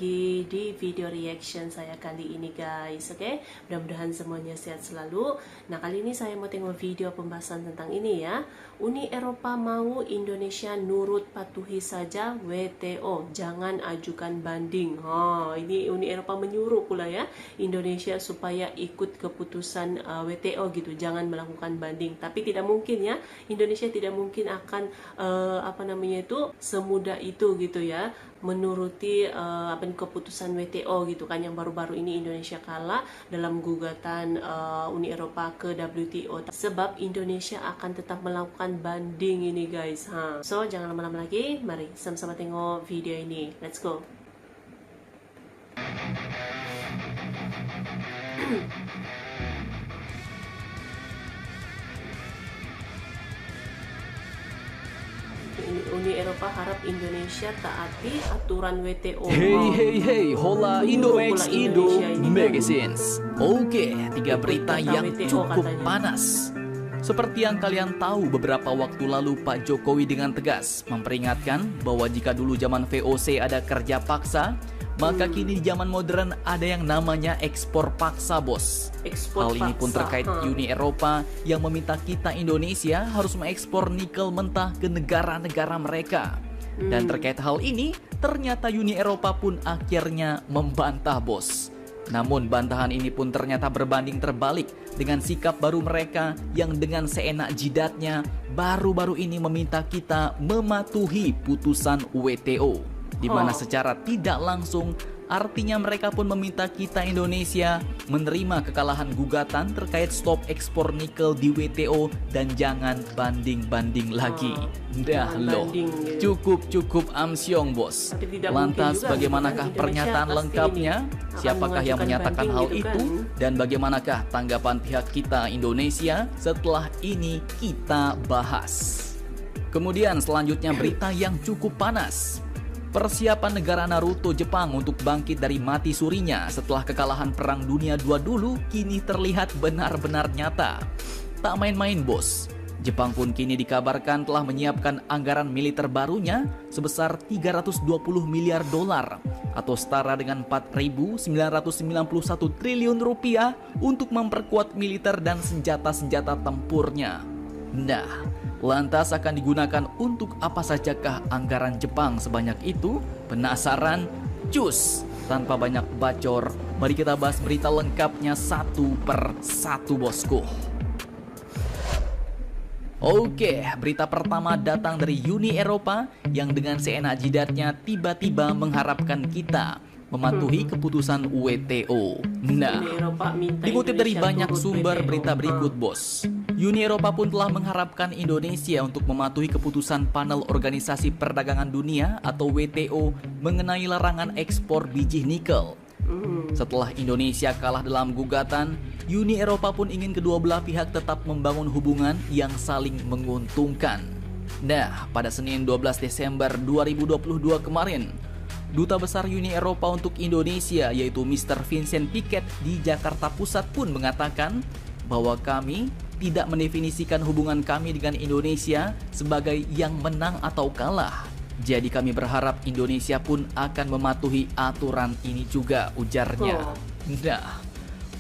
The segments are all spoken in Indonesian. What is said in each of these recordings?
lagi di video reaction saya kali ini guys. Oke, mudah-mudahan semuanya sehat selalu. Nah, kali ini saya mau tengok video pembahasan tentang ini ya. Uni Eropa mau Indonesia nurut patuhi saja WTO, jangan ajukan banding. Ini Uni Eropa menyuruh pula ya Indonesia supaya ikut keputusan WTO gitu, jangan melakukan banding. Tapi tidak mungkin ya, Indonesia tidak mungkin akan semudah itu gitu ya menuruti keputusan WTO gitu kan, yang baru-baru ini Indonesia kalah dalam gugatan Uni Eropa ke WTO, sebab Indonesia akan tetap melakukan banding ini guys. So jangan lama-lama lagi, mari sama-sama tengok video ini. Let's go. Uni Eropa harap Indonesia taati aturan WTO. Hey, hola Indomax Indo Magazines. Oke, 3 berita yang cukup panas. Seperti yang kalian tahu, beberapa waktu lalu Pak Jokowi dengan tegas memperingatkan bahwa jika dulu zaman VOC ada kerja paksa, maka kini di zaman modern ada yang namanya ekspor paksa, bos. Hal ini pun terkait Uni Eropa yang meminta kita Indonesia harus mengekspor nikel mentah ke negara-negara mereka. Dan terkait hal ini, ternyata Uni Eropa pun akhirnya membantah, bos. Namun bantahan ini pun ternyata berbanding terbalik dengan sikap baru mereka yang dengan seenak jidatnya baru-baru ini meminta kita mematuhi putusan WTO. Di mana secara tidak langsung artinya mereka pun meminta kita Indonesia menerima kekalahan gugatan terkait stop ekspor nikel di WTO dan jangan banding-banding lagi. Dah loh, cukup amsyong bos. Lantas bagaimanakah pernyataan lengkapnya? Siapakah yang menyatakan hal itu? Dan bagaimanakah tanggapan pihak kita Indonesia? Setelah ini kita bahas. Kemudian selanjutnya berita yang cukup panas. Persiapan negara Naruto Jepang untuk bangkit dari mati surinya setelah kekalahan Perang Dunia II dulu kini terlihat benar-benar nyata. Tak main-main bos. Jepang pun kini dikabarkan telah menyiapkan anggaran militer barunya sebesar 320 miliar dolar atau setara dengan 4.991 triliun rupiah untuk memperkuat militer dan senjata-senjata tempurnya. Nah, lantas akan digunakan untuk apa sajakah anggaran Jepang sebanyak itu? Penasaran? Cus! Tanpa banyak bacor, mari kita bahas berita lengkapnya satu per satu, bosku. Oke, berita pertama datang dari Uni Eropa yang dengan seenak jidatnya tiba-tiba mengharapkan kita mematuhi keputusan WTO. Nah, dikutip dari banyak sumber berita berikut, bos. Uni Eropa pun telah mengharapkan Indonesia untuk mematuhi keputusan Panel Organisasi Perdagangan Dunia atau WTO mengenai larangan ekspor biji nikel. Setelah Indonesia kalah dalam gugatan, Uni Eropa pun ingin kedua belah pihak tetap membangun hubungan yang saling menguntungkan. Nah, pada Senin 12 Desember 2022 kemarin, Duta Besar Uni Eropa untuk Indonesia yaitu Mr. Vincent Piquet di Jakarta Pusat pun mengatakan bahwa kami tidak mendefinisikan hubungan kami dengan Indonesia sebagai yang menang atau kalah. Jadi kami berharap Indonesia pun akan mematuhi aturan ini juga, ujarnya. Nah,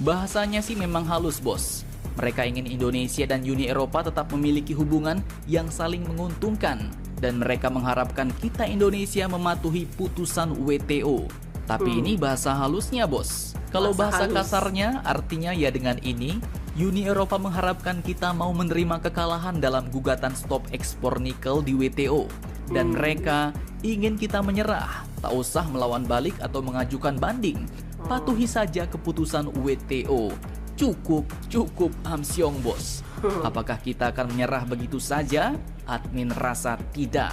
bahasanya sih memang halus, bos. Mereka ingin Indonesia dan Uni Eropa tetap memiliki hubungan yang saling menguntungkan. Dan mereka mengharapkan kita Indonesia mematuhi putusan WTO. Tapi ini bahasa halusnya, bos. Kalau bahasa kasarnya artinya ya dengan ini Uni Eropa mengharapkan kita mau menerima kekalahan dalam gugatan stop ekspor nikel di WTO. Dan mereka ingin kita menyerah, tak usah melawan balik atau mengajukan banding. Patuhi saja keputusan WTO. Cukup amsyong, bos. Apakah kita akan menyerah begitu saja? Admin rasa tidak.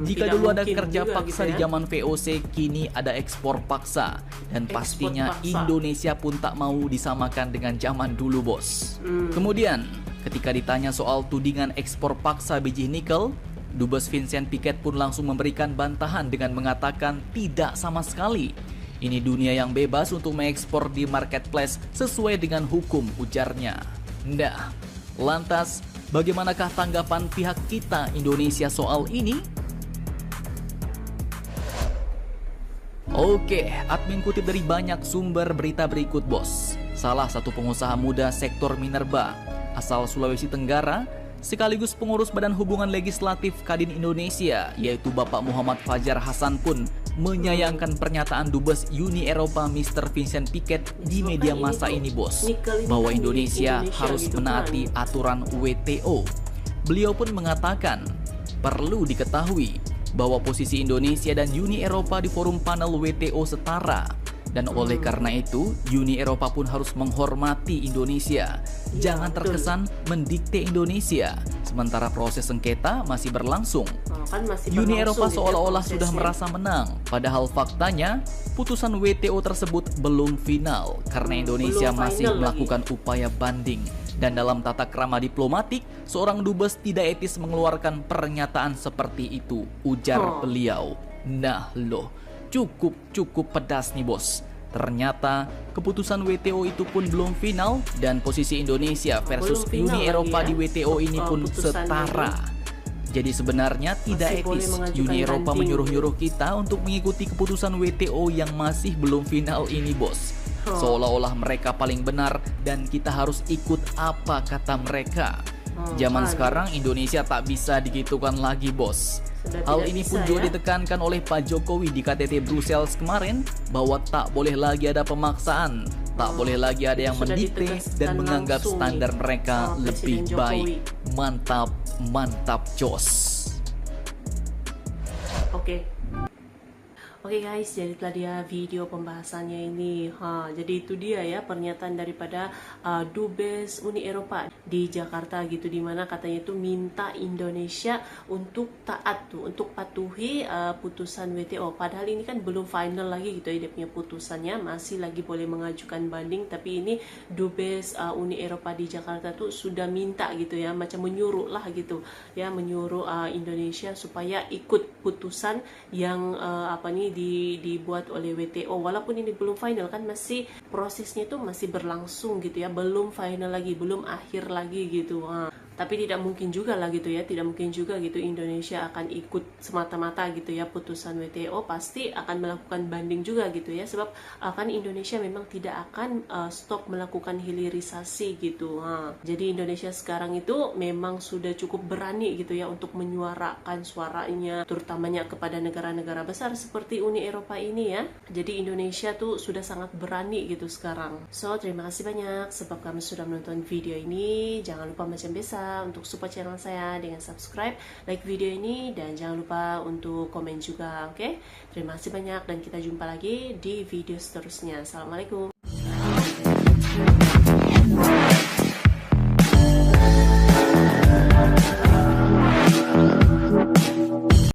Jika dulu ada kerja paksa di zaman VOC, kini ada ekspor paksa. Dan pastinya Indonesia pun tak mau disamakan dengan zaman dulu, bos. Kemudian, ketika ditanya soal tudingan ekspor paksa biji nikel, Dubes Vincent Piquet pun langsung memberikan bantahan dengan mengatakan tidak sama sekali. Ini dunia yang bebas untuk mengekspor di marketplace sesuai dengan hukum, ujarnya. Nah, lantas bagaimanakah tanggapan pihak kita Indonesia soal ini? Oke, admin kutip dari banyak sumber berita berikut bos. Salah satu pengusaha muda sektor minerba asal Sulawesi Tenggara sekaligus pengurus Badan Hubungan Legislatif Kadin Indonesia, yaitu Bapak Muhammad Fajar Hasan pun menyayangkan pernyataan Dubes Uni Eropa Mr. Vincent Piquet di media massa ini bos, bahwa Indonesia harus menaati aturan WTO. Beliau pun mengatakan, perlu diketahui bahwa posisi Indonesia dan Uni Eropa di forum panel WTO setara. Dan oleh karena itu, Uni Eropa pun harus menghormati Indonesia. Jangan terkesan mendikte Indonesia, sementara proses sengketa masih berlangsung. Uni Eropa seolah-olah sudah merasa menang, padahal faktanya putusan WTO tersebut belum final karena Indonesia masih melakukan upaya banding. Dan dalam tata krama diplomatik, seorang dubes tidak etis mengeluarkan pernyataan seperti itu, ujar beliau. Nah loh, cukup pedas nih bos. Ternyata keputusan WTO itu pun belum final dan posisi Indonesia versus Uni Eropa di WTO ini pun setara. Jadi sebenarnya tidak etis Uni Eropa menyuruh-nyuruh kita untuk mengikuti keputusan WTO yang masih belum final ini bos. Seolah-olah mereka paling benar dan kita harus ikut apa kata mereka. Zaman sekarang Indonesia tak bisa digitukan lagi bos. Hal ini pun juga ditekankan oleh Pak Jokowi di KTT Brussels kemarin, bahwa tak boleh lagi ada pemaksaan, tak boleh lagi ada yang mendikte dan menganggap standar mereka lebih baik. Mantap jos. Oke guys, jadi telah dia video pembahasannya ini. Jadi itu dia ya pernyataan daripada Dubes Uni Eropa di Jakarta gitu, dimana katanya itu minta Indonesia untuk taat tuh, untuk patuhi putusan WTO. Padahal ini kan belum final lagi gitu ya, dia punya putusannya masih lagi boleh mengajukan banding. Tapi ini Dubes Uni Eropa di Jakarta tuh sudah minta gitu ya, macam menyuruh lah gitu ya, menyuruh Indonesia supaya ikut putusan yang dibuat oleh WTO. Walaupun ini belum final kan, masih prosesnya itu masih berlangsung gitu ya, belum final lagi, belum akhir lagi gitu. Tapi tidak mungkin juga lah gitu ya, tidak mungkin juga gitu Indonesia akan ikut semata-mata gitu ya putusan WTO, pasti akan melakukan banding juga gitu ya, sebab kan Indonesia memang tidak akan stop melakukan hilirisasi gitu. Jadi Indonesia sekarang itu memang sudah cukup berani gitu ya untuk menyuarakan suaranya, terutamanya kepada negara-negara besar seperti Uni Eropa ini ya. Jadi Indonesia tuh sudah sangat berani gitu sekarang. So terima kasih banyak sebab kamu sudah menonton video ini. Jangan lupa macam biasa untuk support channel saya dengan subscribe, like video ini, dan jangan lupa untuk komen juga. Oke? Terima kasih banyak dan kita jumpa lagi di video seterusnya. Assalamualaikum.